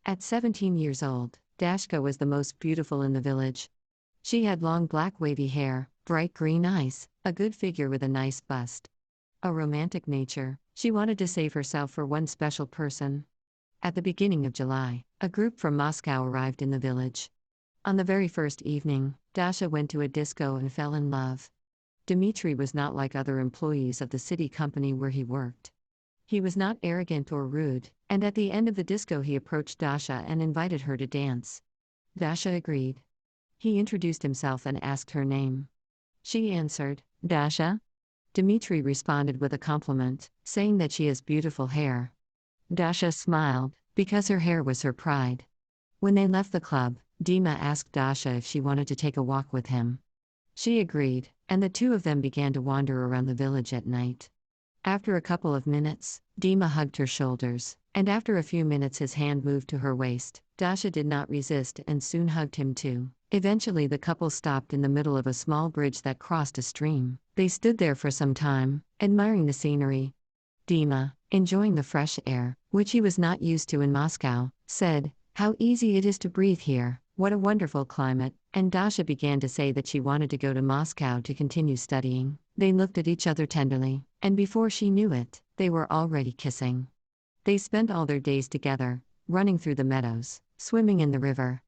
At 17 years old, Dashka was the most beautiful in the village. She had long black wavy hair, bright green eyes, a good figure with a nice bust. A romantic nature, she wanted to save herself for one special person. At the beginning of July, a group from Moscow arrived in the village. On the very first evening, Dasha went to a disco and fell in love. Dmitry was not like other employees of the city company where he worked. He was not arrogant or rude, and at the end of the disco he approached Dasha and invited her to dance. Dasha agreed. He introduced himself and asked her name. She answered, Dasha. Dmitry responded with a compliment, saying that she has beautiful hair. Dasha smiled, because her hair was her pride. When they left the club, Dima asked Dasha if she wanted to take a walk with him. She agreed, and the two of them began to wander around the village at night. After a couple of minutes, Dima hugged her shoulders, and after a few minutes his hand moved to her waist. Dasha did not resist and soon hugged him too. Eventually the couple stopped in the middle of a small bridge that crossed a stream. They stood there for some time, admiring the scenery. Dima, enjoying the fresh air, which he was not used to in Moscow, said, "How easy it is to breathe here, what a wonderful climate," and Dasha began to say that she wanted to go to Moscow to continue studying. They looked at each other tenderly, and before she knew it, they were already kissing. They spent all their days together, running through the meadows, swimming in the river.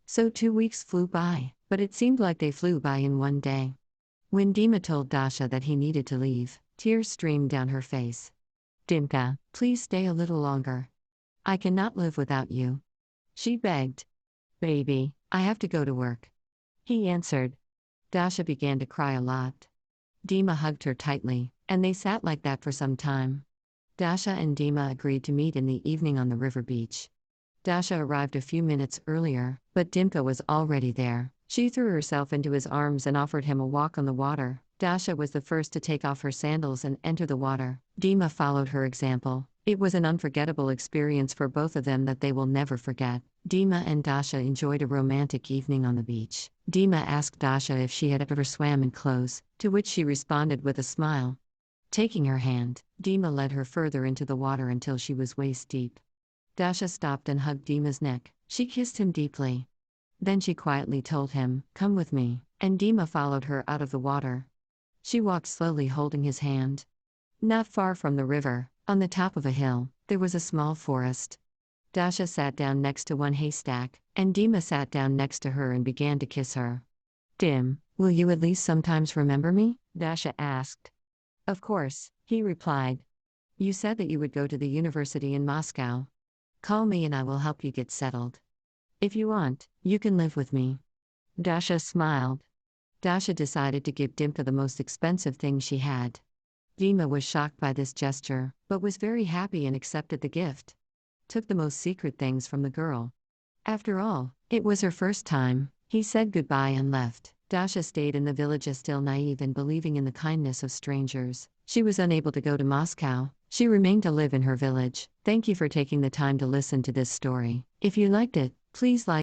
So 2 weeks flew by, but it seemed like they flew by in one day. When Dima told Dasha that he needed to leave, tears streamed down her face. "Dimka, please stay a little longer. I cannot live without you," she begged. "Baby, I have to go to work," he answered. Dasha began to cry a lot. Dima hugged her tightly, and they sat like that for some time. Dasha and Dima agreed to meet in the evening on the river beach. Dasha arrived a few minutes earlier, but Dimka was already there. She threw herself into his arms and offered him a walk on the water. Dasha was the first to take off her sandals and enter the water. Dima followed her example. It was an unforgettable experience for both of them that they will never forget. Dima and Dasha enjoyed a romantic evening on the beach. Dima asked Dasha if she had ever swam in clothes, to which she responded with a smile. Taking her hand, Dima led her further into the water until she was waist deep. Dasha stopped and hugged Dima's neck. She kissed him deeply. Then she quietly told him, "Come with me," and Dima followed her out of the water. She walked slowly holding his hand. Not far from the river, on the top of a hill, there was a small forest. Dasha sat down next to one haystack, and Dima sat down next to her and began to kiss her. "Dim, will you at least sometimes remember me?" Dasha asked. "Of course," he replied. "You said that you would go to the university in Moscow. Call me and I will help you get settled. If you want, you can live with me." Dasha smiled. Dasha decided to give Dimka the most expensive thing she had. Dima was shocked by this gesture, but was very happy and accepted the gift. Took the most secret things from the girl. After all, it was her first time. He said goodbye and left. Dasha stayed in the village still naive and believing in the kindness of strangers. She was unable to go to Moscow. She remained to live in her village. Thank you for taking the time to listen to this story. If you liked it, please like